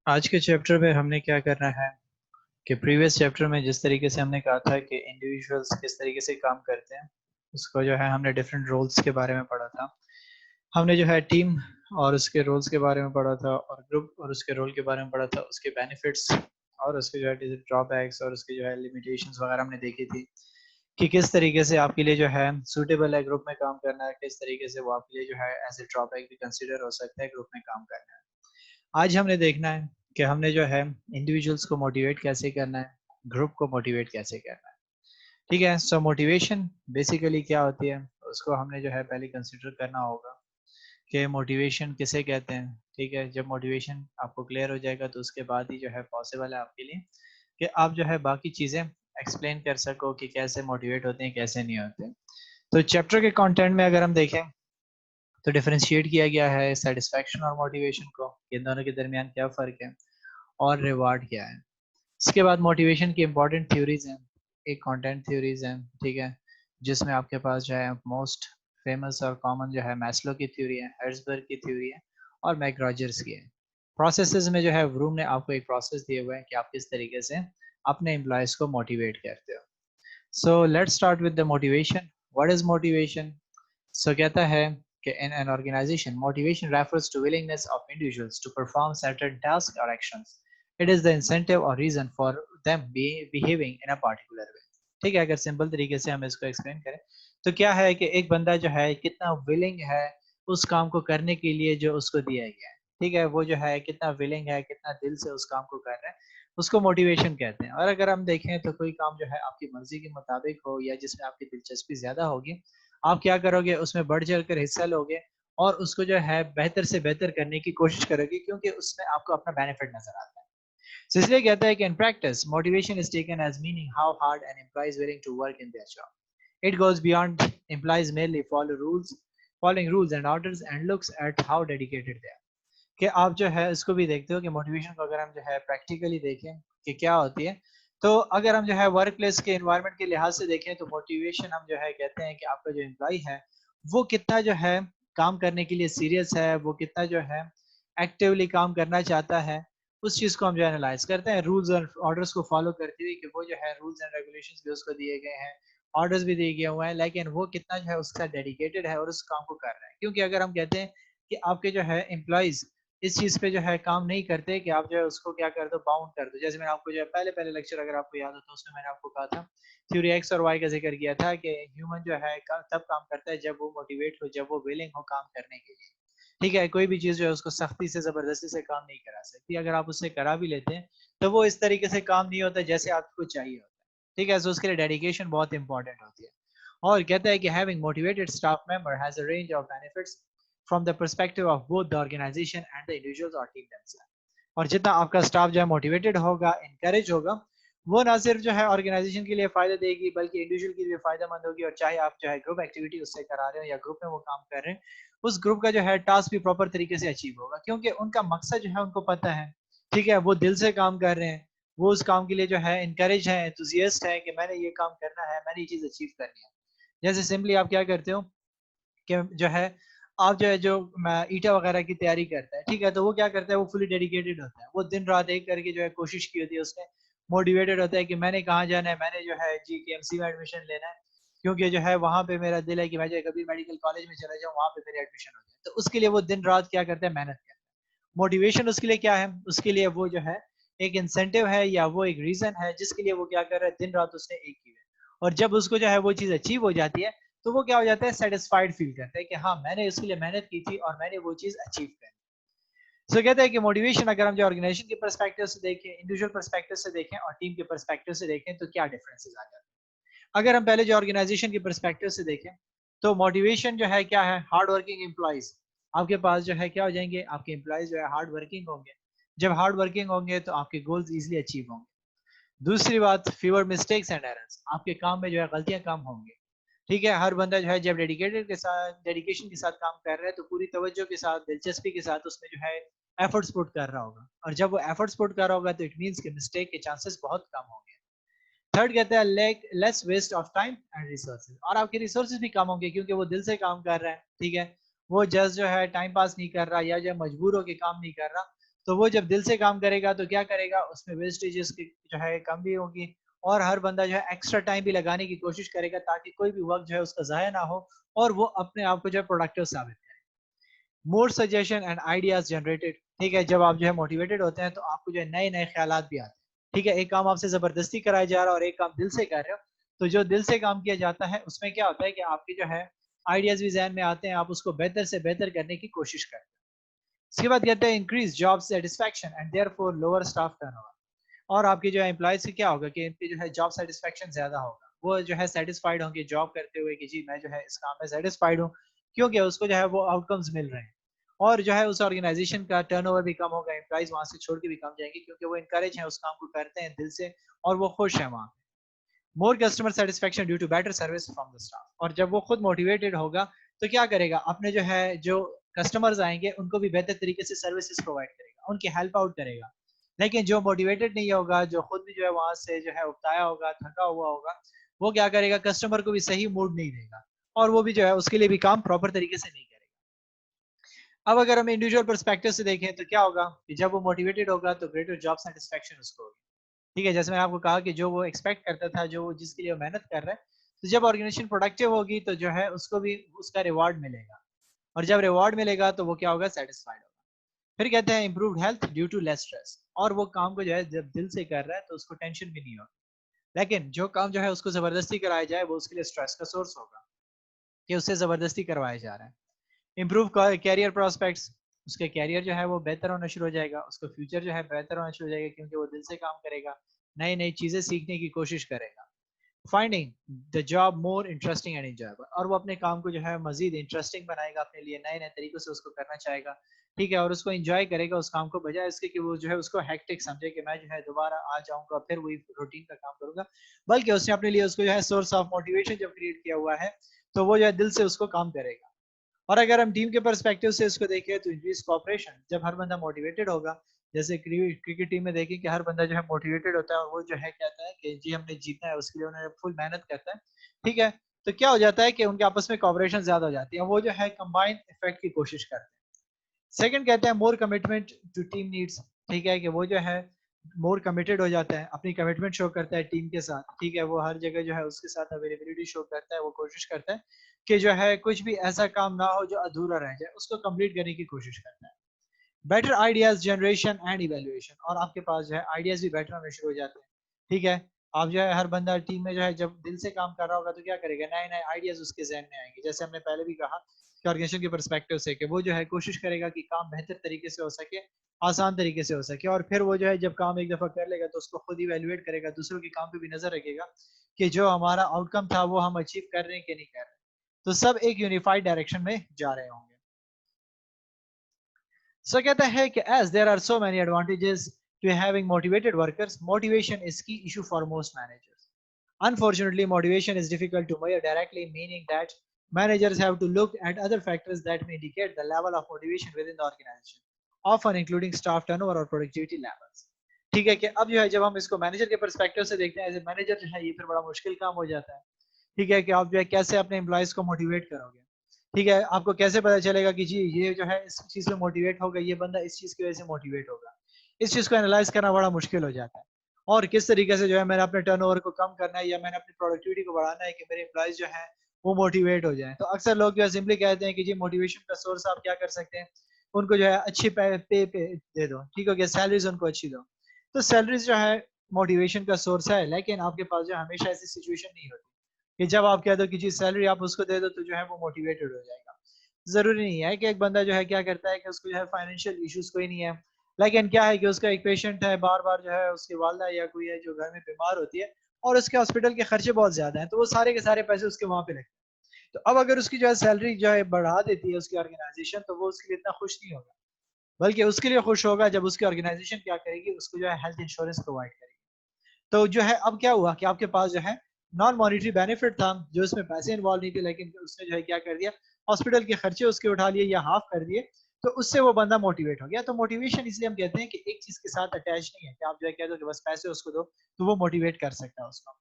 आज के चैप्टर में हमने क्या करना है कि प्रीवियस चैप्टर में जिस तरीके से हमने कहा था कि इंडिविजुअल्स किस तरीके से काम करते हैं, उसको जो है हमने डिफरेंट रोल्स के बारे में पढ़ा था। हमने जो है टीम और उसके रोल्स के बारे में पढ़ा था, और ग्रुप और उसके रोल के बारे में पढ़ा था, उसके बेनिफिट्स और उसके जो है ड्रॉबैक्स और उसके जो है लिमिटेशंस वगैरह हमने देखी थी कि किस तरीके से आपके लिए जो है सूटेबल है ग्रुप में काम करना है, किस तरीके से वो आपके लिए जो है एज ए ड्रॉबैक भी कंसिडर हो सकता है ग्रुप में काम करना है। आज हमने देखना है कि हमने जो है इंडिविजुअल्स को मोटिवेट कैसे करना है, ग्रुप को मोटिवेट कैसे करना है। ठीक है, सो मोटिवेशन बेसिकली क्या होती है उसको हमने जो है पहले कंसिडर करना होगा कि मोटिवेशन किसे कहते हैं। ठीक है, जब मोटिवेशन आपको क्लियर हो जाएगा तो उसके बाद ही जो है पॉसिबल है आपके लिए कि आप जो है बाकी चीज़ें एक्सप्लेन कर सको कि कैसे मोटिवेट होते हैं कैसे नहीं होते। तो चैप्टर के कंटेंट में अगर हम देखें तो डिफरेंशिएट किया गया है सेटिस्फैक्शन और मोटिवेशन को, इन दोनों के दरमियान क्या फ़र्क है और रिवार्ड क्या है। इसके बाद मोटिवेशन की इंपॉर्टेंट थ्योरीज हैं, एक कंटेंट थ्योरीज हैं। ठीक है, जिसमें आपके पास जो है मोस्ट फेमस और कॉमन जो है मैस्लो की थ्योरी है, हर्ट्जबर्ग की थ्योरी है और मैक रॉजर्स की है। प्रोसेसेस में जो है व्रूम ने आपको एक प्रोसेस दिए हुए हैं कि आप किस तरीके से अपने एम्प्लॉयज़ को मोटिवेट करते हो। So let's start with the motivation. What is motivation? So कहता है कि in an organization, motivation refers to willingness of individuals to perform certain tasks or actions. It is the incentive or reason for them behaving in a particular way. ठीक है, अगर simple तरीके से हम इसको एक्सप्लेन करें तो क्या है कि एक बंदा जो है कितना विलिंग है उस काम को करने के लिए जो उसको दिया गया है। ठीक है, वो जो है कितना विलिंग है, कितना दिल से उस काम को कर रहा है, उसको मोटिवेशन कहते हैं। और अगर हम देखें तो कोई काम जो है आपकी मर्जी के मुताबिक हो या जिसमें आपकी दिलचस्पी ज्यादा होगी, आप क्या करोगे उसमें बढ़ चढ़ कर हिस्सा लोगे और उसको जो है बेहतर से बेहतर करने की कोशिश करोगे, क्योंकि उसमें आपको अपना बेनिफिट नजर आता है। So इसलिए कहता है कि in practice motivation is taken as meaning how hard an employee is willing to work in their job. It goes beyond employees merely following rules and orders and looks at how dedicated they are. कि आप जो है इसको भी देखते हो कि motivation को अगर हम जो है प्रैक्टिकली देखें कि क्या होती है, तो अगर हम जो है वर्क प्लेस के इन्वायरमेंट के लिहाज से देखें तो मोटिवेशन हम जो है कहते हैं कि आपका जो एम्प्लॉय है वो कितना जो है काम करने के लिए सीरियस है, वो कितना जो है एक्टिवली काम करना चाहता है, उस चीज़ को हम जो एनालाइज करते हैं रूल्स और ऑर्डर्स को फॉलो करते हुए कि वो जो है रूल्स एंड रेगुलेशंस भी उसको दिए गए हैं, ऑर्डर्स भी दिए गए हुए हैं, लेकिन वो कितना जो है उसके साथ डेडिकेटेड है और उस काम को कर रहा है। क्योंकि अगर हम कहते हैं कि आपके जो है एम्प्लॉयज़ इस चीज़ पे जो है काम नहीं करते कि आप जो है उसको क्या कर दो, बाउंड कर दो। जैसे मैंने आपको जो है पहले लेक्चर अगर आपको याद हो तो उसमें मैंने आपको कहा था थ्योरी एक्स और वाई का जिक्र किया था कि ह्यूमन जो है तब काम करता है जब वो मोटिवेट हो, जब वो विलिंग हो काम करने के लिए। ठीक है, कोई भी चीज़ जो है उसको सख्ती से जबरदस्ती से काम नहीं करा सकती। अगर आप उससे करा भी लेते हैं तो वो इस तरीके से काम नहीं होता जैसे आपको चाहिए होता है। ठीक है, so उसके लिए डेडिकेशन बहुत इंपॉर्टेंट होती है। और कहता है कि having motivated staff member has a range of benefits from the perspective of both the organization and the individuals or team themselves. और जितना आपका स्टाफ जो है मोटिवेटेड होगा, इनकरेज होगा, वो ना सिर्फ जो है ऑर्गेनाइजेशन के लिए फायदा देगी बल्कि इंडिविजुअल के लिए फायदेमंद होगी। और चाहे आप जो है ग्रुप एक्टिविटी उससे करा रहे हो या ग्रुप में वो काम कर रहे हैं, उस ग्रुप का जो है टास्क भी प्रॉपर तरीके से अचीव होगा, क्योंकि उनका मकसद जो है उनको पता है। ठीक है, वो दिल से काम कर रहे हैं, वो उस काम के लिए जो है इनकरेज है, एंथुसियास्ट है कि मैंने ये काम करना है, मैंने ये चीज अचीव करनी है। जैसे सिंपली आप क्या करते हो कि जो है आप जो है जो ईटा वगैरह की तैयारी करता है, ठीक है, तो वो क्या करता है, वो फुली डेडिकेटेड होता है, वो दिन रात एक करके जो है कोशिश की होती है उसने, मोटिवेटेड होता है कि मैंने कहाँ जाना है, मैंने जो है जीकेएमसी में एडमिशन लेना है, क्योंकि जो है वहां पे मेरा दिल है कि मैं जो है कभी मेडिकल कॉलेज में चला जाऊँ, वहां पे मेरा एडमिशन हो जाए। तो उसके लिए वो दिन रात क्या करता है, मेहनत करता है। मोटिवेशन उसके लिए क्या है, उसके लिए वो जो है एक इंसेंटिव है या वो एक रीजन है जिसके लिए वो क्या कर रहा है, दिन रात उसने एक की है। और जब उसको जो है वो चीज अचीव हो जाती है तो वो क्या हो जाता है, सेटिस्फाइड फील करता है कि हाँ मैंने इसके लिए मेहनत की थी और मैंने वो चीज अचीव कर। सो कहते हैं कि मोटिवेशन अगर हम जो ऑर्गेनाइजेशन के पर्सपेक्टिव से देखें, इंडिविजुअल पर्सपेक्टिव से देखें और टीम के पर्सपेक्टिव से देखें तो क्या डिफरेंसेस आ जाते हैं। अगर हम पहले जो ऑर्गेनाइजेशन के पर्सपेक्टिव से देखें तो मोटिवेशन जो है क्या है, हार्ड वर्किंग एम्प्लॉइज। आपके पास जो है क्या हो जाएंगे, आपके एम्प्लॉइज जो है हार्ड वर्किंग होंगे। जब हार्ड वर्किंग होंगे तो आपके गोल्स इजिली अचीव होंगे। दूसरी बात, फीवर मिस्टेक्स एंड एरर्स, आपके काम में जो है गलतियां कम होंगी। ठीक है, हर बंदा जो है जब डेडिकेशन के साथ काम कर रहा है तो पूरी तवज्जो के साथ, दिलचस्पी के साथ उसमें जो है एफर्ट्स पुट कर रहा होगा, और जब वो एफर्ट्स पुट कर रहा होगा तो इट मींस कि मिस्टेक के चांसेस बहुत कम होंगे। थर्ड कहता है less waste of time and resources, और आपके रिसोर्सेज भी कम होंगे क्योंकि वो दिल से काम कर रहा है। ठीक है, वो जस्ट जो है टाइम पास नहीं कर रहा या जो मजबूर होकर काम नहीं कर रहा, तो वो जब दिल से काम करेगा तो क्या करेगा, उसमें वेस्टेजेस की जो है कम भी होगी, और हर बंदा जो है एक्स्ट्रा टाइम भी लगाने की कोशिश करेगा ताकि कोई भी वक्त जो है उसका ज़ाया ना हो, और वो अपने आप को जो है प्रोडक्टिव साबित करे। मोर सजेशन एंड आइडियाज जनरेटेड, ठीक है, जब आप जो है मोटिवेटेड होते हैं तो आपको जो है नए नए ख्यालात भी आते हैं। ठीक है, एक काम आपसे जबरदस्ती कराया जा रहा है और एक काम दिल से कर रहे हो, तो जो दिल से काम किया जाता है उसमें क्या होता है कि आपके जो है आइडियाज भी जहन में आते हैं, आप उसको बेहतर से बेहतर करने की कोशिश करते हैं। इसके बाद कहते हैं increase job satisfaction and therefore lower staff turnover. और आपके जो है एम्प्लॉयज से क्या होगा कि इनकी जो है जॉब सेटिस्फैक्शन ज्यादा होगा, वो जो है सेटिस्फाइड होंगे जॉब करते हुए कि जी मैं जो है इस काम में सेटिस्फाइड हूँ, क्योंकि उसको जो है वो आउटकम्स मिल रहे हैं। और जो है उस ऑर्गेनाइजेशन का टर्नओवर भी कम होगा, एम्प्लॉइज वहां से छोड़ के भी कम जाएंगे क्योंकि वो इनकरेज हैं, उस काम को करते हैं दिल से और वो खुश है वहां। More customer satisfaction due to better service from the staff. और जब वो खुद मोटिवेटेड होगा तो क्या करेगा, अपने जो है जो कस्टमर्स आएंगे उनको भी बेहतर तरीके से सर्विसेज प्रोवाइड करेगा, उनकी हेल्प आउट करेगा। लेकिन जो मोटिवेटेड नहीं होगा, जो खुद भी जो है वहां से जो है उकताया होगा, थका हुआ होगा, वो क्या करेगा, कस्टमर को भी सही मूड नहीं देगा, और वो भी जो है उसके लिए भी काम प्रॉपर तरीके से नहीं करेगा। अब अगर हम इंडिविजुअल पर्सपेक्टिव से देखें तो क्या होगा कि जब वो मोटिवेटेड होगा तो ग्रेटर जॉब सेटिस्फेक्शन उसको होगी। ठीक है, जैसे मैंने आपको कहा कि जो वो एक्सपेक्ट करता था, जो वो जिसके लिए वो मेहनत कर रहा है, तो जब ऑर्गेनाइजेशन प्रोडक्टिव होगी तो जो है उसको भी उसका रिवॉर्ड मिलेगा, और जब रिवॉर्ड मिलेगा तो वो क्या होगा, सेटिस्फाइड होगा। फिर कहते हैं improved health due to less stress. और वो काम को जो है जब दिल से कर रहा है तो उसको टेंशन भी नहीं होगी। लेकिन जो काम जो है उसको जबरदस्ती कराया जाए वो उसके लिए स्ट्रेस का सोर्स होगा, कि उससे जबरदस्ती करवाया जा रहा है। इम्प्रूव कैरियर प्रोस्पेक्ट्स, उसके कैरियर जो है वो बेहतर होना शुरू हो जाएगा, उसका फ्यूचर जो है बेहतर होना शुरू हो जाएगा क्योंकि वो दिल से काम करेगा, नई नई चीजें सीखने की कोशिश करेगा। Finding the job more interesting and enjoyable, और वो अपने काम को जो है मजीद इंटरेस्टिंग बनाएगा अपने लिए, नए नए तरीकों से उसको करना चाहेगा। ठीक है, और उसको एंजॉय करेगा उस काम को, बजाय इसके कि वो जो है उसको हेक्टिक समझे कि मैं जो है दोबारा आ जाऊंगा फिर वही रूटीन का काम करूंगा। बल्कि उसने अपने लिए उसको जो है सोर्स ऑफ मोटिवेशन जब क्रिएट किया हुआ है तो वो जो है दिल से उसको काम करेगा। और अगर हम टीम के परस्पेक्टिव से इसको देखें तो इंक्रीज कॉपरेशन, जब हर बंदा मोटिवेटेड होगा, जैसे क्रिकेट टीम में देखें कि हर बंदा जो है मोटिवेटेड होता है और वो जो है कहता है कि जी हमने जीतना है, उसके लिए उन्होंने फुल मेहनत करता है। ठीक है, तो क्या हो जाता है कि उनके आपस में कॉपरेशन ज्यादा हो जाती है, वो जो है कंबाइंड इफेक्ट की कोशिश करते हैं। सेकंड कहते हैं मोर कमिटमेंट टू टीम नीड्स। ठीक है, कि वो जो है मोर कमिटेड हो जाता है, अपनी कमिटमेंट शो करता है टीम के साथ। ठीक है, वो हर जगह जो है उसके साथ अवेलेबिलिटी शो करता है, वो कोशिश करता है कि जो है कुछ भी ऐसा काम ना हो जो अधूरा रह जाए, उसको कंप्लीट करने की कोशिश करता है। Better ideas generation and evaluation, और आपके पास जो है आइडियाज भी बेटर होने शुरू हो जाते हैं। ठीक है, आप जो है हर बंदा टीम में जो है जब दिल से काम कर रहा होगा तो क्या करेगा, नए नए आइडियाज उसके जहन में आएंगे, जैसे हमने पहले भी कहा कि ऑर्गेनाइजेशन के परस्पेक्टिव से कि वो जो है कोशिश करेगा कि काम बेहतर तरीके से हो सके, आसान तरीके से हो सके, और फिर वो जो है जब काम एक दफा कर लेगा तो उसको खुद इवेल्युएट करेगा, दूसरों के काम पे भी नजर रखेगा कि जो हमारा आउटकम था वो हम अचीव कर रहे हैं कि नहीं कर रहे, तो सब एक यूनिफाइड डायरेक्शन में जा रहे होंगे। सो कहता है कि as there are so many advantages to having motivated workers, motivation is key issue for most managers. Unfortunately, motivation is difficult to measure directly, meaning that managers have to look at other factors that may indicate the level of motivation within the organization, often including staff turnover or productivity levels. ठीक है, कि अब जो है जब हम इसको manager के परस्पेक्टिव से देखते हैं एज ए मैनेजर जो है ये फिर बड़ा मुश्किल काम हो जाता है। ठीक है, कि आप जो है कैसे अपने एम्प्लॉयज को मोटिवेट करोगे। ठीक है, आपको कैसे पता चलेगा कि जी ये जो है इस चीज में मोटिवेट होगा, ये बंदा इस चीज की वजह से मोटिवेट होगा। इस चीज को एनालाइज करना बड़ा मुश्किल हो जाता है। और किस तरीके से जो है मैंने अपने टर्नओवर को कम करना है या मैंने अपनी प्रोडक्टिविटी को बढ़ाना है कि मेरे एम्प्लॉयज जो है वो मोटिवेट हो जाए। तो अक्सर लोग जो है सिंपली कहते हैं कि जी मोटिवेशन का सोर्स आप क्या कर सकते हैं, उनको जो है अच्छी पे दे दो, ठीक हो गया, सैलरीज उनको अच्छी दो। तो सैलरीज जो है मोटिवेशन का सोर्स है, लेकिन आपके पास जो हमेशा ऐसी सिचुएशन नहीं होती कि जब आप कह दो कि जी सैलरी आप उसको दे दो तो जो है वो मोटिवेटेड हो जाएगा। जरूरी नहीं है कि एक बंदा जो है क्या करता है कि उसको जो है फाइनेंशियल इश्यूज कोई नहीं है, लेकिन क्या है कि उसका एक पेशेंट है, बार बार जो है उसकी वालदा या कोई है जो घर में बीमार होती है और उसके हॉस्पिटल के खर्चे बहुत ज्यादा हैं, तो वो सारे के सारे पैसे उसके वहां पे लगते हैं। तो अब अगर उसकी जो है सैलरी जो है बढ़ा देती है उसकी ऑर्गेनाइजेशन, तो वो उसके लिए इतना खुश नहीं होगा, बल्कि उसके लिए खुश होगा जब उसकी ऑर्गेनाइजेशन क्या करेगी, उसको जो है हेल्थ इंश्योरेंस प्रोवाइड करेगी। तो जो है अब क्या हुआ कि आपके पास जो है नॉन मॉनिटरी बेनिफिट था, जो इसमें पैसे इन्वॉल्व नहीं थे, लेकिन उसने जो है क्या कर दिया, हॉस्पिटल के खर्चे उसके उठा लिए या हाफ कर दिए, तो उससे वो बंदा मोटिवेट हो गया। तो मोटिवेशन इसलिए हम कहते हैं कि एक चीज के साथ अटैच नहीं है कि आप जो है कह दो कि बस पैसे उसको दो तो वो मोटिवेट कर सकता है उसको।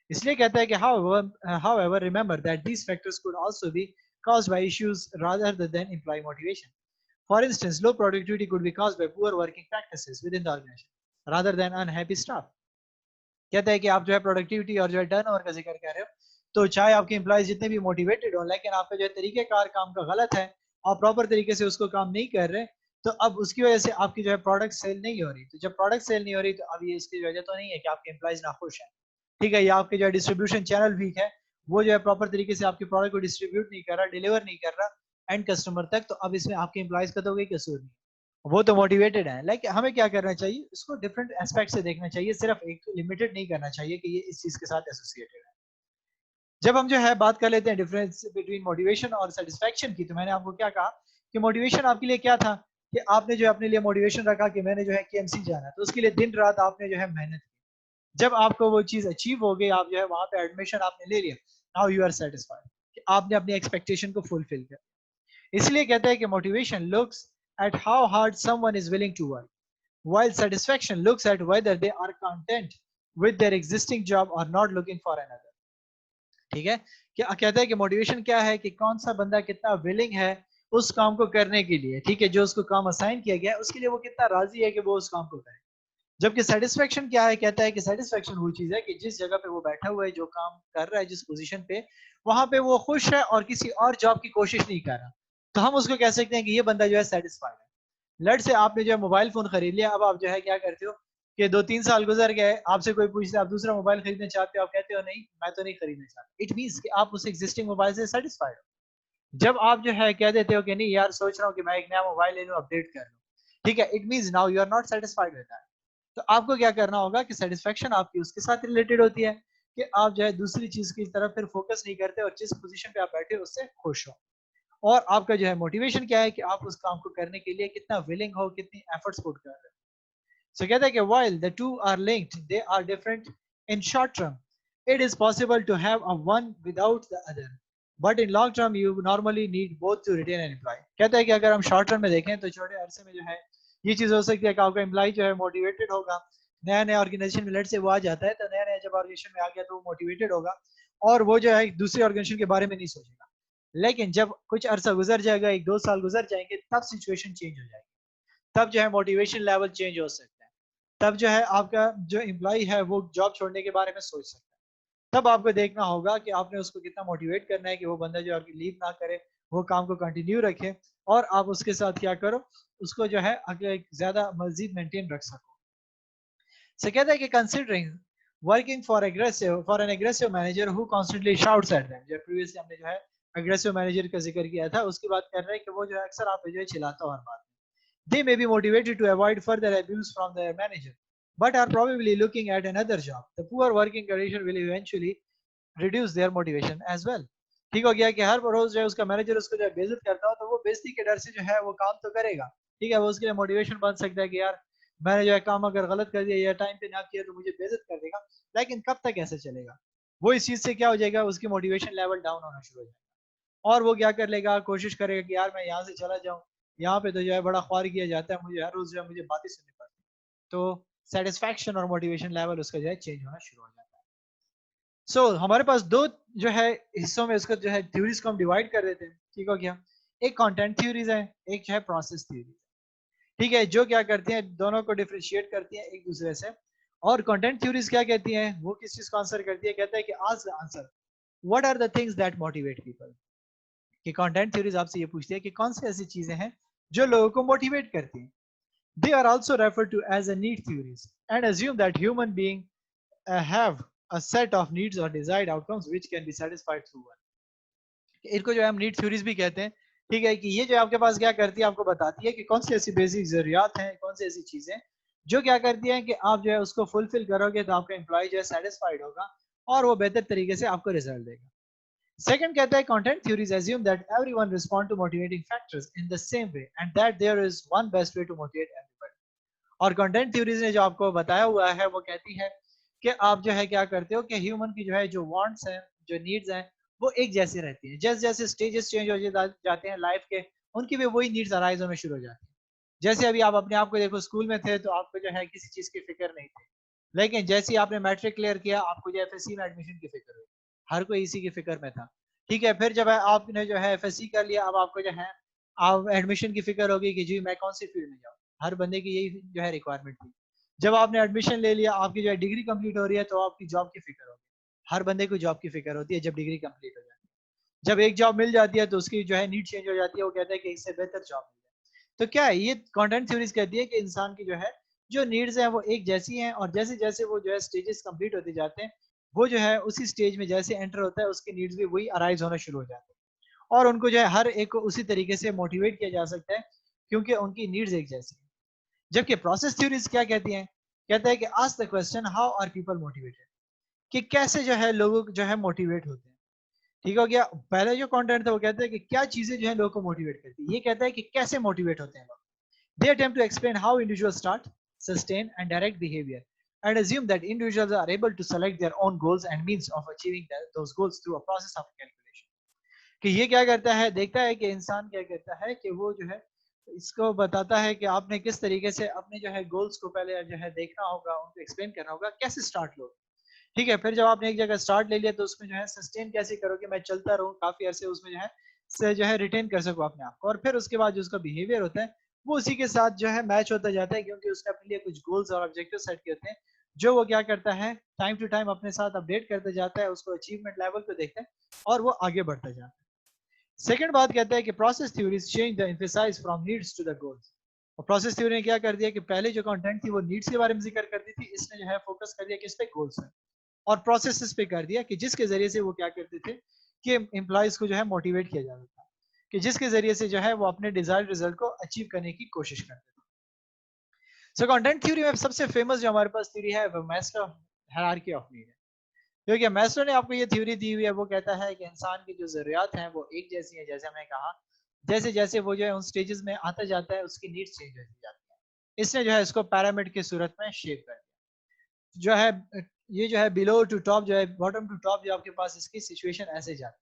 इसलिए कहता है कि however remember that these factors could also be caused by issues rather than employee motivation. For instance, low productivity could be caused by poor working practices within the organization rather than unhappy staff. कहता है कि आप जो है productivity और जो है turnover का जिक्र कर रहे हो, तो चाहे आपके एम्प्लॉयज जितने भी मोटिवेटेड हो, लेकिन आपका जो है तरीकेकार काम का गलत है, आप प्रॉपर तरीके से उसको काम नहीं कर रहे, तो अब उसकी वजह से आपकी जो है प्रोडक्ट सेल नहीं हो रही। तो जब प्रोडक्ट सेल नहीं हो रही, तो अब ये इसकी वजह तो नहीं है कि आपके एम्प्लॉयज ना खुश हैं, ठीक है, या आपके जो है डिस्ट्रीब्यूशन चैनल वीक है, वो जो है प्रॉपर तरीके से आपके प्रोडक्ट को डिस्ट्रीब्यूट नहीं कर रहा, डिलीवर नहीं कर रहा एंड कस्टमर तक, तो अब इसमें आपके एम्प्लॉयज का तो कोई कसूर नहीं, वो तो मोटिवेटेड है। लाइक हमें क्या करना चाहिए, इसको डिफरेंट एस्पेक्ट से देखना चाहिए, सिर्फ एक लिमिटेड नहीं करना चाहिए कि ये इस चीज के साथ एसोसिएटेड है। जब हम जो है बात कर लेते हैं डिफरेंस बिटवीन मोटिवेशन और सेटिस्फैक्शन की, तो मैंने आपको क्या कहा कि मोटिवेशन आपके लिए क्या था, कि आपने जो है अपने लिए मोटिवेशन रखा कि मैंने जो है केएमसी जाना, तो उसके लिए दिन रात आपने जो है मेहनत की। जब आपको वो चीज अचीव हो गई, आप जो है वहां पे एडमिशन आपने ले लिया, नाउ यू आर सेटिस्फाइड कि आपने अपनी एक्सपेक्टेशन को फुलफिल किया। इसलिए कहते हैं कि motivation looks at how hard someone is willing to work, while satisfaction looks at whether they are content with their existing job or not looking for another. ठीक है, क्या कहता है कि मोटिवेशन क्या है, कि कौन सा बंदा कितना विलिंग है उस काम को करने के लिए, ठीक है, जो उसको काम असाइन किया गया है उसके लिए वो कितना राजी है कि वो उस काम को करे। जबकि सेटिस्फेक्शन क्या है, कहता है कि सेटिस्फेक्शन वो चीज है कि जिस जगह पे वो बैठा हुआ है, जो काम कर रहा है, जिस पोजीशन पे, वहां पे वो खुश है और किसी और जॉब की कोशिश नहीं कर रहा, तो हम उसको कह सकते हैं कि ये बंदा जो है सेटिस्फाइड है। लेट से आपने जो है मोबाइल फोन खरीद लिया, अब आप जो है क्या करते हो कि 2-3 साल गुजर गए, आपसे कोई पूछता है आप दूसरा मोबाइल खरीदना चाहते हो, आप कहते हो नहीं मैं तो नहीं खरीदना चाहता, इट मींस कि आप उस एग्जिस्टिंग मोबाइल से सेटिस्फाइड हो। जब आप जो है कह देते हो कि नहीं यार सोच रहा हूँ कि मैं एक नया मोबाइल ले लूँ, अपडेट कर लूँ, ठीक है, it means now you are not satisfied with that. तो आपको क्या करना होगा कि सेटिस्फेक्शन आपकी उसके साथ रिलेटेड होती है कि आप जो है दूसरी चीज की तरफ फिर फोकस नहीं करते और जिस पोजीशन पे आप बैठे हो उससे खुश हो। और आपका जो है मोटिवेशन क्या है कि आप उस काम को करने के लिए कितना विलिंग हो, कितनी एफर्ट्स पुट कर रहे हो। सो कहता है कि while the two are linked, they are different in short term. It is possible to have a one without the other, but in long term you normally need both to retain an employee. कहता है कि अगर हम short term में देखें तो छोटे अरसे में जो है ये चीज हो सकती है कि आपका एम्प्लॉय जो है मोटिवेटेड होगा, नया नया ऑर्गेनाइजेशन में लेट से वो आ जाता है, तो नया नया जब ऑर्गेनाइजेशन में आ गया तो वो मोटिवेटेड होगा और वो जो है दूसरे ऑर्गेनाइजेशन के बारे में नहीं सोचेगा। लेकिन जब कुछ अरसा गुजर जाएगा, 1-2 साल गुजर जाएंगे, तब सिचुएशन चेंज हो जाएगी, तब जो है मोटिवेशन लेवल चेंज हो सकता है, तब जो है आपका जो एम्प्लॉय है वो जॉब छोड़ने के बारे में सोच सकता है। तब आपको देखना होगा कि आपने उसको कितना मोटिवेट करना है कि वो बंदा जो आपकी लीव ना करे, वो काम को कंटिन्यू रखे और आप उसके साथ क्या करो, उसको जो है अगर ज्यादा मजीद मेंटेन रख सको। So कहता है कि considering working for an aggressive manager who constantly shouts at them, जो प्रीवियसली हमने जो है aggressive manager का जिक्र किया था, उसकी बात कर रहे हैं कि वो जो है अक्सर आप पे जो है चिल्लाता हर बात। They may be motivated to avoid further abuse from their manager, but are probably looking at another job. The poor working condition will eventually reduce their motivation as well. ठीक हो गया कि हर रोज जो है उसका मैनेजर उसको जो है बेइज्जत करता हो, तो वो बेइज्जती के डर से जो है वो काम तो करेगा, ठीक है, वो उसके लिए मोटिवेशन बन सकता है कि यार मैंने जो है काम अगर गलत कर दिया या टाइम पे ना किया तो मुझे बेइज्जत कर देगा। लेकिन कब तक ऐसे चलेगा, वो इस चीज से क्या हो जाएगा, उसकी मोटिवेशन लेवल डाउन होना शुरू हो जाएगा और वो क्या कर लेगा, कोशिश करेगा कि यार मैं यहाँ से चला जाऊँ, यहाँ पे तो जो है बड़ा ख्वार किया जाता है, मुझे हर रोज जो है मुझे बातें सुननी पड़ती है। तो सेटिस्फैक्शन और मोटिवेशन लेवल उसका जो है चेंज होना शुरू हो जाता है। हमारे पास दो जो है हिस्सों में इसको जो है थ्योरीज को हम डिवाइड कर देते हैं, ठीक हो गया। एक कंटेंट थ्योरीज है, एक जो है प्रोसेस थ्योरी, ठीक है, जो क्या करती हैं दोनों को डिफरेंशिएट करती हैं एक दूसरे से। और कंटेंट थ्योरीज क्या कहती हैं, वो किस चीज को आंसर करती है, कहता है कि आज the answer what are the things that motivate people. कि कंटेंट थ्योरीज आपसे ये पूछती है कि कौन सी ऐसी चीजें हैं जो लोगों को मोटिवेट करती हैं। They are also referred to as a need theories and assume that human being have a set of needs or desired outcomes which can be satisfied through one. इनको जो है हम नीड थ्योरीज भी कहते हैं, ठीक है, कि ये जो आपके पास क्या करती है, आपको बताती है कि कौन सी ऐसी बेसिक जरूरियात हैं, कौन सी ऐसी चीजें जो क्या करती हैं कि आप जो है उसको फुलफिल करोगे तो आपका एम्प्लॉय जो है सेटिस्फाइड होगा और वो बेहतर तरीके से आपको रिजल्ट देगा। सेकंड कहता है content theories assume that everyone respond to motivating factors in the same way and that there is one best way to motivate everybody. और कंटेंट थ्योरीज ने जो आपको बताया हुआ है वो कहती है कि आप जो है क्या करते हो कि ह्यूमन की जो है जो वांट्स हैं, जो नीड्स हैं, वो एक जैसी रहती हैं। जैसे जैसे स्टेजेस चेंज हो जाते हैं लाइफ के, उनकी भी वही नीड्स अराइज होना शुरू हो जाती हैं। जैसे अभी आप अपने आप को देखो, स्कूल में थे तो आपको जो है किसी चीज की फिक्र नहीं थी, लेकिन जैसे ही आपने मैट्रिक क्लियर किया आपको जो एफएससी में एडमिशन की फिक्र हुई, हर कोई इसी की फिक्र में था, ठीक है। फिर जब आपने जो है एफएससी कर लिया, अब आपको जो है आप एडमिशन की फिक्र होगी कि जी मैं कौन सी फील्ड में जाऊँ, हर बंदे की यही जो है रिक्वायरमेंट थी। जब आपने एडमिशन ले लिया, आपकी जो है डिग्री कंप्लीट हो रही है, तो आपकी जॉब की फिक्र होगी। हर बंदे को जॉब की फिक्र होती है जब डिग्री कंप्लीट हो जाती है। जब एक जॉब मिल जाती है तो उसकी जो है नीड चेंज हो जाती है, वो कहता है कि इससे बेहतर जॉब मिल जाए। तो क्या है, ये कंटेंट थ्योरीज कहती है कि इंसान की जो है जो नीड्स हैं वो एक जैसी हैं, और जैसे जैसे वो जो है स्टेजेस कंप्लीट होते जाते हैं, वो जो है उसी स्टेज में जैसे एंटर होता है, उसकी नीड्स भी वही अराइज होना शुरू हो जाती है, और उनको जो है हर एक को उसी तरीके से मोटिवेट किया जा सकता है, क्योंकि उनकी नीड्स एक जैसी है। जबकि प्रोसेस थ्योरीज क्या कहती हैं, कहता है कि ask the question how are people motivated, कि कैसे जो है लोग जो है मोटिवेट होते हैं। ठीक हो गया। पहले जो कंटेंट था वो कहता है कि क्या चीजें जो है लोगों को मोटिवेट करती है, ये कहता है कि कैसे मोटिवेट होते हैं लोग। They attempt to explain how individual start, sustain and direct behaviour, and assume that individuals are able to select their own goals and means of achieving those goals through a process of calculation। कि ये क्या करता है, देखता है कि इंसान क्या करता है कि वो जो है इसको बताता है कि आपने किस तरीके से अपने जो है गोल्स को पहले जो है देखना होगा, उनको एक्सप्लेन करना होगा, कैसे स्टार्ट लो। ठीक है, फिर जब आपने एक जगह स्टार्ट ले लिया तो उसमें जो है सस्टेन कैसे करो कि मैं चलता रहूं काफी अरसे, उसमें जो है से जो है रिटेन कर सकूं अपने आप को, और फिर उसके बाद जो उसका बिहेवियर होता है वो उसी के साथ जो है मैच होता जाता है, क्योंकि उसने अपने लिए कुछ गोल्स और ऑब्जेक्टिव सेट किए होते हैं, जो वो क्या करता है टाइम टू टाइम अपने साथ अपडेट करते जाता है, उसको अचीवमेंट लेवल पे देखता है और वो आगे बढ़ता जाता है। सेकंड बात कहता है कि process theories change the emphasise from needs to the goals. और प्रोसेस थ्योरी ने क्या कर दिया कि पहले जो कंटेंट थी वो नीड्स के बारे में जिक्र करती थी, इसने जो है फोकस कर दिया किस पे, गोल्स है, और प्रोसेसेस पे कर दिया कि जिसके जरिए से वो क्या करते थे कि एम्प्लॉयज को जो है मोटिवेट किया जाता था, कि जिसके जरिए से जो है वो अपने डिजायर्ड रिजल्ट को अचीव करने की कोशिश करते थे। सो कंटेंट थ्योरी में सबसे फेमस जो हमारे पास थ्योरी है वो मैस्लो हायरार्की ऑफ नीड है। क्योंकि मैस्लो ने आपको ये थ्योरी दी हुई है, वो कहता है कि इंसान की जो जरूरियात हैं वो एक जैसी है, जैसे हमने कहा, जैसे जैसे वो जो है उन स्टेजेस में आता जाता है उसकी नीड्स चेंज होती जाती है। इसने जो है इसको पैरामिड की सूरत में शेप कर दिया। जो है ये जो है बिलो टू टॉप जो है बॉटम टू टॉप जो आपके पास इसकी सिचुएशन ऐसे जाती है।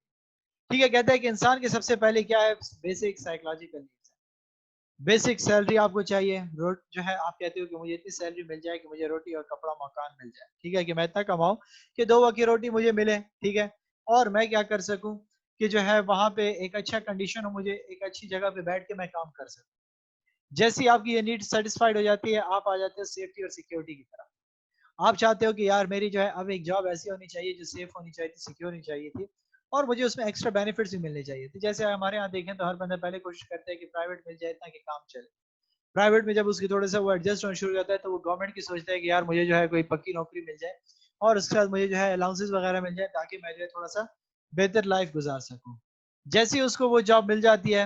ठीक है, कहता है कि इंसान के सबसे पहले क्या है, बेसिक साइकोलॉजिकल नीड्स है। बेसिक सैलरी आपको चाहिए, रोट जो है आप कहते हो कि मुझे इतनी सैलरी मिल जाए कि मुझे रोटी और कपड़ा मकान मिल जाए, ठीक है, कि मैं इतना कमाऊं कि 2 वक्त की रोटी मुझे मिले, ठीक है, और मैं क्या कर सकूं कि जो है वहां पे एक अच्छा कंडीशन हो, मुझे एक अच्छी जगह पे बैठ के मैं काम कर सकूं। जैसी आपकी ये नीड सेटिस्फाइड हो जाती है, आप आ जाते हो सेफ्टी और सिक्योरिटी की तरफ। आप चाहते हो कि यार मेरी जो है अब एक जॉब ऐसी होनी चाहिए जो सेफ होनी चाहिए थी, सिक्योर होनी चाहिए थी, और मुझे उसमें एक्स्ट्रा बेनिफिट्स भी मिलने चाहिए थे। जैसे हमारे यहाँ देखें तो हर बंदा पहले कोशिश करता है कि प्राइवेट मिल जाए ताकि काम चले। प्राइवेट में जब उसकी थोड़ा सा वो एडजस्ट होना शुरू हो जाता है तो वो गवर्नमेंट की सोचता है कि यार मुझे जो है कोई पक्की नौकरी मिल जाए, और उसके बाद मुझे जो है अलाउंसेस वगैरह मिल जाए ताकि मैं जो है थोड़ा सा बेहतर लाइफ गुजार सकूँ। जैसे ही उसको वो जॉब मिल जाती है,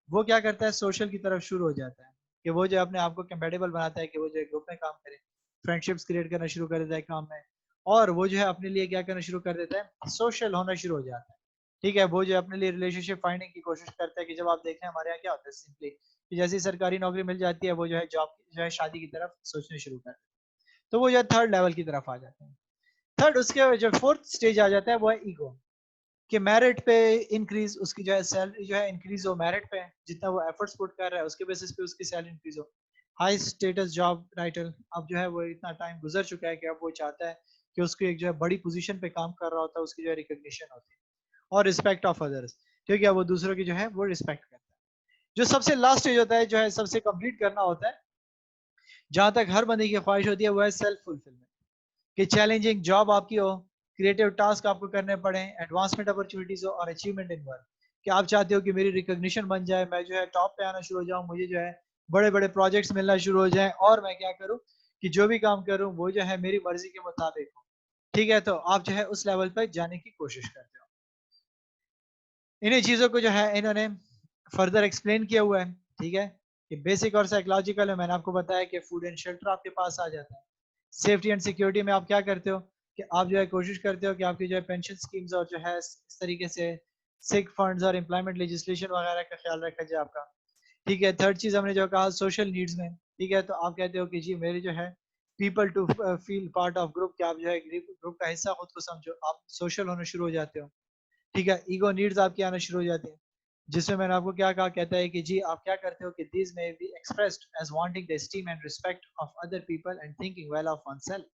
वो क्या करता है, सोशल की तरफ शुरू हो जाता है, कि वो जो अपने आप को कंपेटेबल बनाता है कि वो जो है ग्रुप में काम करे, फ्रेंडशिप्स क्रिएट करना शुरू कर देता है काम में, और वो जो है अपने लिए क्या करना शुरू कर देता है, सोशल होना शुरू हो जाता है। ठीक है, वो जो अपने लिए रिलेशनशिप फाइंडिंग की कोशिश करता है, कि जब आप देखें हमारे यहाँ क्या होता है सिंपली कि जैसे ही सरकारी नौकरी मिल जाती है वो जो है जॉब जो है शादी की तरफ सोचने शुरू कर देते हैं। तो वो जो है थर्ड लेवल की तरफ आ जाते हैं। थर्ड उसके जो फोर्थ स्टेज आ जाता है वो है ईगो, कि मेरिट पे इंक्रीज, उसकी जो है सैलरी जो है इंक्रीज हो मेरिट पे, जितना वो एफर्ट्स पुट कर रहा है उसके बेसिस पे उसकी सैलरी इंक्रीज हो। हाई स्टेटस जॉब टाइटल, अब जो है वो इतना टाइम गुजर चुका है कि अब वो चाहता है कि उसको एक जो है बड़ी पोजीशन पे काम कर रहा होता है, उसकी जो है रिकॉग्निशन होती है, और रिस्पेक्ट ऑफ अदर्स। ठीक है, वो दूसरों की जो है वो रिस्पेक्ट करता है। जो सबसे लास्ट स्टेज होता है, जो है सबसे कंप्लीट करना होता है, जहां तक हर बंदे की ख्वाहिश होती है, वो है सेल्फ फुलफिलमेंट, कि चैलेंजिंग जॉब आपकी हो, क्रिएटिव टास्क आपको करने पड़े, एडवांसमेंट अपॉर्चुनिटीज हो और अचीवमेंट इन वर्क, कि आप चाहते हो कि मेरी रिकॉग्निशन बन जाए, मैं जो है टॉप पे आना शुरू हो जाऊं, मुझे जो है बड़े बड़े प्रोजेक्ट्स मिलना शुरू हो जाए, और मैं क्या करूं कि जो भी काम करूं वो जो है मेरी मर्जी के मुताबिक हो। ठीक है, तो आप जो है उस लेवल पर जाने की कोशिश करते हो। इन्हीं चीजों को जो है इन्होंने फर्दर एक्सप्लेन किया हुआ है। ठीक है, कि बेसिक और साइकोलॉजिकल है, मैंने आपको बताया कि फूड एंड शेल्टर आपके पास आ जाता है। सेफ्टी एंड सिक्योरिटी में आप क्या करते हो कि आप जो है कोशिश करते हो कि आपकी जो है पेंशन स्कीम्स और जो है इस तरीके से सिक फंड्स और एम्प्लॉयमेंट लेजिस्लेशन वगैरह का ख्याल रखा जाए आपका। ठीक है, थर्ड चीज हमने जो कहा सोशल नीड्स में, ठीक है, तो आप कहते हो कि जी मेरी जो है people to feel part of group, कि आप जो है ग्रुप का हिस्सा खुद को समझो, आप सोशल होना शुरू हो जाते हो। ठीक है, ईगो नीड्स आपकी आना शुरू हो जाती है, जिसमें मैंने आपको क्या कहा, कहता है कि जी आप क्या करते हो कि these may be expressed as wanting the esteem and respect of other people and thinking well of oneself,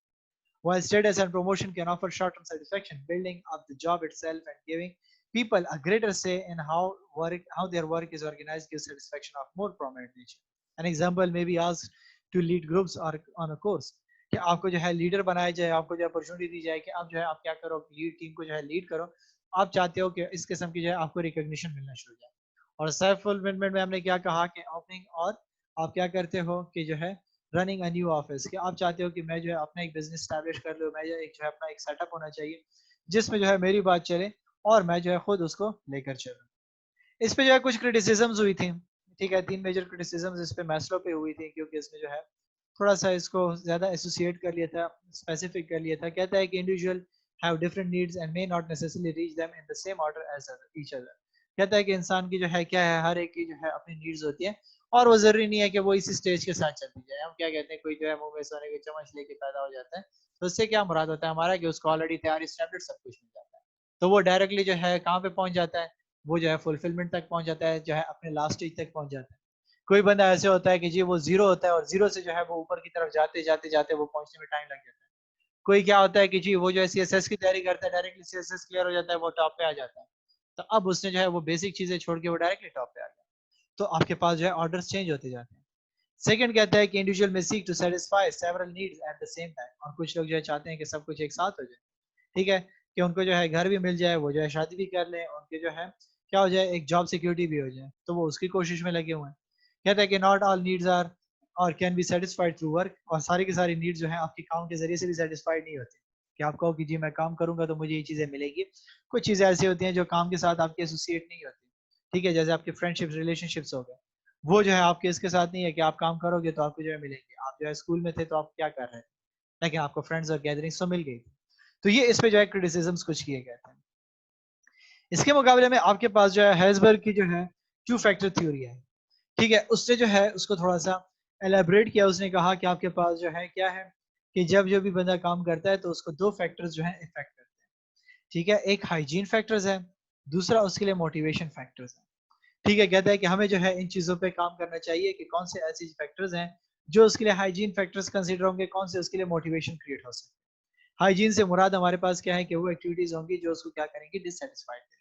while status and promotion can offer short-term satisfaction, building up the job itself and giving people a greater say in how their work is organized gives satisfaction of more prominent nature. An example may be asked to lead groups or on a course. कि आपको जो है leader बनाया जाए, आपको जो है opportunity दी जाए कि आप जो है आप क्या करो, लीड टीम को जो है लीड करो, आप चाहते हो कि इस किस्म की जो है आपको रिकॉग्निशन मिलना शुरू हो जाए। और सेल्फ फुलफिलमेंट में हमने क्या कहा कि ओपनिंग, और आप क्या करते हो कि जो है रनिंग अ न्यू ऑफिस, कि आप चाहते हो कि मैं जो है अपना एक बिजनेस स्टैब्लिश कर लूँ, मैं जो है अपना एक सेटअप होना चाहिए जिसमें जो है मेरी बात चले और मैं जो है खुद उसको लेकर चलूँ। इस पे जो है कुछ क्रिटिसिजम्स हुई थी, ठीक है, 3 मेजर क्रिटिसिजम्स इस पे मैस्लो पे हुई थी, क्योंकि इसमें जो है थोड़ा सा इसको ज्यादा एसोसिएट कर लिया था, स्पेसिफिक कर लिया था। कहता है कि individual have different needs and may not necessarily reach them in the same order as each other. कहता है कि इंसान की जो है क्या है, हर एक की जो है अपनी नीड्स होती है और वो जरूरी नहीं है कि वो इसी स्टेज के साथ चलती जाए। हम क्या कहते हैं, कोई जो है मुंह में सोने की चम्मच लेके पैदा हो जाता है, तो उससे क्या मुराद होता है हमारा कि उसको ऑलरेडी तैयार स्टैंडर्ड सब कुछ मिल जाता है, तो वो डायरेक्टली जो है कहाँ पे पहुंच जाता है, वो जो है फुलफिलमेंट तक पहुंच जाता है, जो है अपने लास्ट स्टेज तक पहुंच जाता है। कोई बंदा ऐसे होता है कि जी वो जीरो होता है और जीरो से जो है वो ऊपर की तरफ जाते जाते जाते वो पहुंचने में टाइम लग जाता है। कोई क्या होता है कि जी वो जो है सीएसएस की तैयारी करता है, डायरेक्टली सीएसएस क्लियर हो जाता है, वो टॉप पे आ जाता है। तो अब उसने जो है वो बेसिक चीजें छोड़ के वो डायरेक्टली टॉप पे आ गया। तो आपके पास जो है ऑर्डर्स चेंज होते जाते हैं। सेकंड कहता है कि individual may seek to satisfy several needs at the same time, और कुछ लोग जो है चाहते हैं कि सब कुछ एक साथ हो जाए, ठीक है, कि उनको जो है घर भी मिल जाए, वो जो है शादी भी कर ले, उनके जो है क्या हो जाए, एक जॉब सिक्योरिटी भी हो जाए, तो वो उसकी कोशिश में लगे हुए हैं। कहता है कि नॉट ऑल नीड्स आर और can be satisfied through work, और सारी की सारी नीड्स जो है आपके काम के जरिए से भी सेटिस्फाइड नहीं होती, कि आप कहो कि जी मैं काम करूंगा तो मुझे ये चीजें मिलेगी। कुछ चीजें ऐसी होती हैं जो काम के साथ आपकी एसोसिएट नहीं होती, ठीक है, जैसे आपके फ्रेंडशिप्स रिलेशनशिप्स हो गए, वो जो है आपके इसके साथ नहीं है कि आप काम करोगे तो आपको जो है मिलेंगे। आप जो है स्कूल में थे तो आप क्या कर रहे थे, लेकिन आपको फ्रेंड्स और गैदरिंग्स तो मिल गई थी। तो ये इस पे जो है क्रिटिसिजम्स कुछ किए गए थे। इसके मुकाबले में आपके पास जो है हेल्सबर्ग की जो है टू फैक्टर थ्योरी है, ठीक है, उससे जो है उसको थोड़ा सा एलेबरेट किया। उसने कहा कि आपके पास जो है क्या है कि जब जो भी बंदा काम करता है तो उसको दो फैक्टर्स जो है इफेक्ट करते हैं, ठीक है, एक हाइजीन फैक्टर्स है, दूसरा उसके लिए मोटिवेशन फैक्टर्स है। ठीक है, कहता है कि हमें जो है इन चीजों पे काम करना चाहिए कि कौन से ऐसे फैक्टर्स हैं जो उसके लिए हाइजीन फैक्टर्स कंसीडर होंगे, कौन से उसके लिए मोटिवेशन क्रिएट हो सकते हैं। हाइजीन से मुराद हमारे पास क्या है कि वो एक्टिविटीज होंगी जो उसको क्या करेंगी, डिससेटिस्फाइड करेंगी।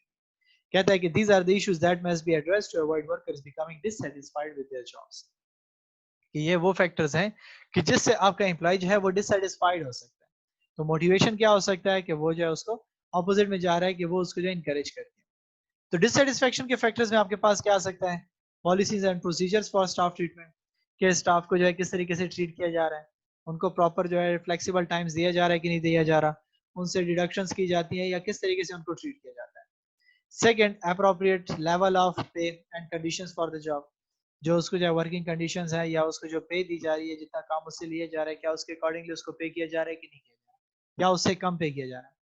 कहता है कि these are the issues that must be addressed to avoid workers becoming dissatisfied with their jobs, कि ये वो फैक्टर्स हैं कि जिससे आपका एम्प्लॉय जो है वो डिससेटिस्फाइड हो सकता है। तो मोटिवेशन क्या हो सकता है कि वो जो है उसको ऑपोजिट में जा रहा है, कि वो उसको जो इनकरेज करती है। तो डिससेटिस्फेक्शन के फैक्टर्स में आपके पास क्या आ सकता है, policies and procedures for staff treatment, के स्टाफ को जो है किस तरीके से ट्रीट किया जा रहा है, उनको प्रॉपर जो है फ्लेक्सिबल टाइम्स दिया जा रहा है कि नहीं दिया जा रहा, उनसे डिडक्शंस की जाती है या किस तरीके से उनको ट्रीट किया जाता है। Second, appropriate level of pay and conditions for the job, जो उसको जो वर्किंग कंडीशंस है या उसको जो पे दी जा रही है, जितना काम उससे लिया जा रहा है, क्या उसके अकॉर्डिंगली उसको पे किया जा रहा है कि नहीं किया जा रहा है, या उससे कम पे किया जा रहा है।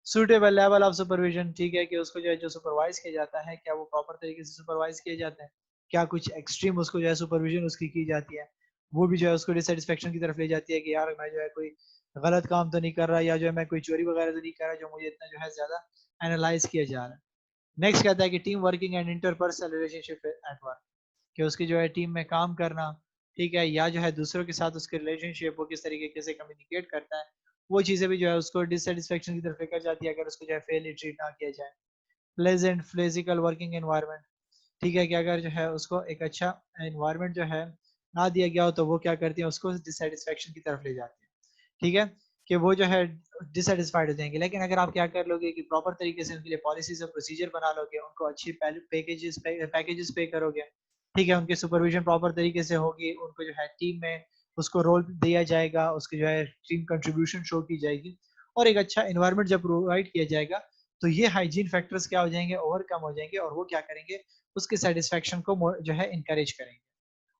सूटेबल लेवल ऑफ सुपरविजन, ठीक है, कि उसको जो है जो सुपरवाइज किया जाता है क्या वो प्रॉपर तरीके से सुपरवाइज किया जाता है, क्या कुछ एक्सट्रीम उसको जो है सुपरविजन उसकी की जाती है, वो भी जो है उसको डिससेटिस्फेक्शन की तरफ ले जाती है कि यार मैं जो है कोई गलत काम तो नहीं कर रहा, या जो है मैं कोई चोरी वगैरह तो नहीं कर रहा जो मुझे इतना जो है ज्यादा एनालाइज किया जा रहा है। नेक्स्ट कहता है कि team working and interpersonal relationship at work, कि उसकी जो है टीम में काम करना, ठीक है, या जो है दूसरों के साथ उसके रिलेशनशिप वो किस तरीके से कम्युनिकेट करता है, वो चीज़ें भी जो है उसको डिससेटिस्फेक्शन की तरफ लेकर जाती है अगर उसको जो है फेयरली ट्रीट ना किया जाए। प्लेजेंट फिजिकल वर्किंग एनवायरनमेंट, ठीक है, कि अगर जो है उसको एक अच्छा एनवायरनमेंट जो है ना दिया गया हो तो वो क्या करती है, उसको डिससेटिस्फेक्शन की तरफ ले जाती है, ठीक है, कि वो जो है डिससेटिस्फाइड हो जाएंगे। लेकिन अगर आप क्या कर लोगे कि प्रॉपर तरीके से उनके लिए पॉलिसीज और प्रोसीजर बना लोगे, उनको अच्छी पैकेजेस पे करोगे, ठीक है, उनके सुपरविजन प्रॉपर तरीके से होगी, उनको जो है टीम में उसको रोल दिया जाएगा, उसकी जो है टीम कंट्रीब्यूशन शो की जाएगी, और एक अच्छा इन्वायरमेंट जब प्रोवाइड किया जाएगा तो ये हाइजीन फैक्टर्स क्या हो जाएंगे, ओवरकम हो जाएंगे, और वो क्या करेंगे, उसके सेटिस्फेक्शन को जो है इनकरेज करेंगे।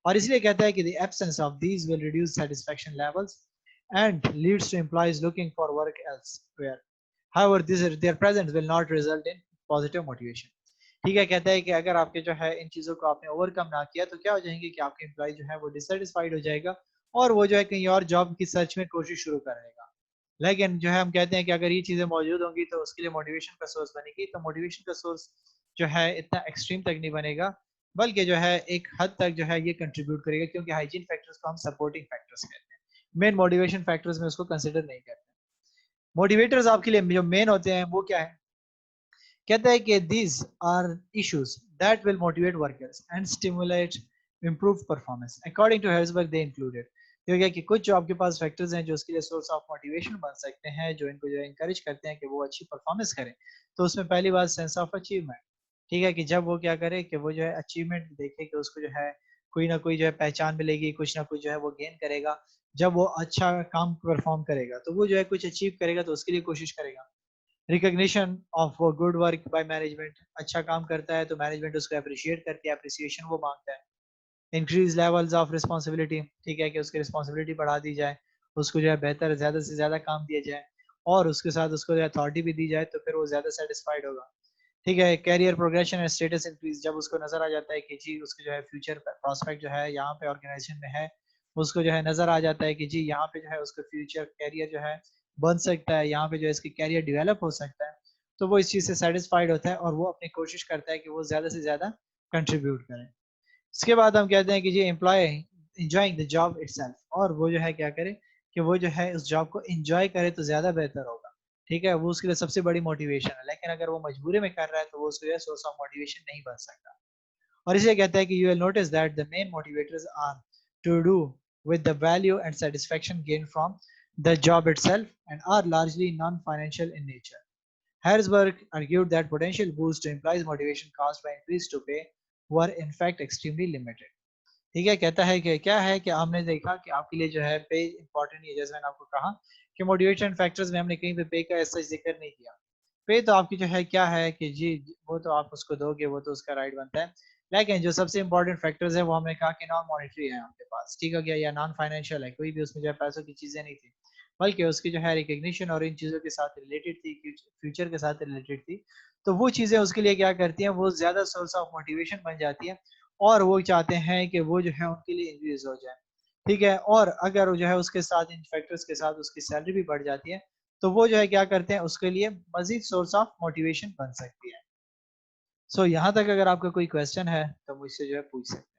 और इसलिए कहता है कि the absence of these will reduce satisfaction levels and leads to employees looking for work elsewhere. However, their presence will not result in positive motivation. ठीक है, कहता है कि अगर आपके जो है इन चीजों को आपने ओवरकम ना किया तो क्या हो जाएंगे कि आपके एम्प्लॉय जो है वो डिससेटिस्फाइड हो जाएगा और वो जो है कहीं और जॉब की सर्च में कोशिश शुरू करेगा। लेकिन जो है हम कहते हैं कि अगर ये चीजें मौजूद होंगी तो उसके लिए मोटिवेशन का सोर्स बनेगी, तो मोटिवेशन का सोर्स जो है इतना एक्सट्रीम तक नहीं बनेगा, बल्कि जो है एक हद तक जो है ये कंट्रीब्यूट करेगा, क्योंकि हाइजीन फैक्टर्स को हम सपोर्टिंग फैक्टर्स कहते हैं, मेन मोटिवेशन फैक्टर्स में उसको कंसिडर नहीं करते। मोटिवेटर्स आपके लिए जो मेन होते हैं वो क्या है, कहता है कि these are issues that will motivate workers and stimulate improved performance. According to Herzberg, they included. ये हो गया कि कुछ जो आपके पास फैक्टर्स हैं जो उसके लिए सोर्स ऑफ मोटिवेशन बन सकते हैं, जो इनको जो इंकरेज करते हैं कि वो अच्छी परफॉर्मेंस करें। तो उसमें पहली बात सेंस ऑफ अचीवमेंट, ठीक है, कि जब वो क्या करे कि वो जो है अचीवमेंट देखे कि उसको जो है कोई ना कोई जो है पहचान मिलेगी, कुछ ना कुछ जो है वो गेन करेगा। जब वो अच्छा काम परफॉर्म करेगा तो वो जो है कुछ अचीव करेगा तो उसके लिए कोशिश करेगा। Recognition of good work by management, अच्छा काम करता है तो मैनेजमेंट उसको अप्रिशिएट करती है, अप्रिसिएशन वो मांगता है। इंक्रीज लेवल्स ऑफ रिस्पॉन्सिबिलिटी, ठीक है, कि उसकी रिस्पॉन्सिबिलिटी बढ़ा दी जाए, उसको जो है बेहतर ज़्यादा से ज़्यादा काम दिया जाए और उसके साथ उसको जो अथॉरिटी भी दी जाए तो फिर वो ज़्यादा सेटिस्फाइड होगा। ठीक है, career progression and status increase, जब उसको नजर आ जाता है कि जी उसके जो है फ्यूचर प्रोस्पेक्ट जो है यहाँ पे ऑर्गेनाइजेशन में है, उसको जो है नजर आ जाता है कि जी यहाँ पे जो है उसका फ्यूचर कैरियर जो है बन सकता है, यहाँ पे जो है इसकी कैरियर डेवलप हो सकता है, तो वो इस चीज़ से सेटिस्फाइड होता है और वो अपनी कोशिश करता है कि वो ज़्यादा से ज़्यादा कंट्रीब्यूट करे। इसके बाद हम कहते हैं कि जी employ enjoying the job itself, और वो जो है क्या करे कि वो जो है उस जॉब को एंजॉय करे तो ज़्यादा बेहतर होगा। ठीक है, वो उसके लिए सबसे बड़ी मोटिवेशन है, लेकिन अगर वो मजबूरी में कर रहा है तो वो उसके लिए सोर्स ऑफ मोटिवेशन नहीं बन सकता। और इसे कहता है कि you will notice that the main motivators are to do with the value and satisfaction gained from the job itself and are largely non-financial in nature. Harrisburg argued that potential boosts to employees' motivation caused by increased to pay were in fact extremely limited. ठीक है, कहता है कि क्या है कि हमने देखा कि आपके लिए जो है पे इंपॉर्टेंट नहीं है, जैसे मैंने आपको कहा कि मोटिवेशन फैक्टर्स में हमने कहीं पे पे का ऐसा जिक्र नहीं किया। पे तो आपकी जो है क्या है कि जी वो तो आप उसको दोगे, वो तो उसका राइट बनता है, लेकिन जो सबसे इंपॉर्टेंट फैक्टर्स है वो हमने कहा कि नॉन मॉनिटरी है आपके पास, ठीक हो गया, या नॉन फाइनेंशियल है, कोई भी उसमें जो है पैसों की चीजें नहीं थी, बल्कि उसकी जो है रिकग्निशन और इन चीजों के साथ रिलेटेड थी, फ्यूचर के साथ रिलेटेड थी। तो वो चीजें उसके लिए क्या करती हैं, वो ज्यादा सोर्स ऑफ मोटिवेशन बन जाती है और वो चाहते हैं कि वो जो है उनके लिए इंक्रीज हो जाए। ठीक है, और अगर वो जो है उसके साथ इन फैक्टर्स के साथ उसकी सैलरी भी बढ़ जाती है तो वो जो है क्या करते हैं उसके लिए मजीद सोर्स ऑफ मोटिवेशन बन सकती है। सो यहाँ तक अगर आपका कोई क्वेश्चन है तो मुझसे जो है पूछ सकते हैं।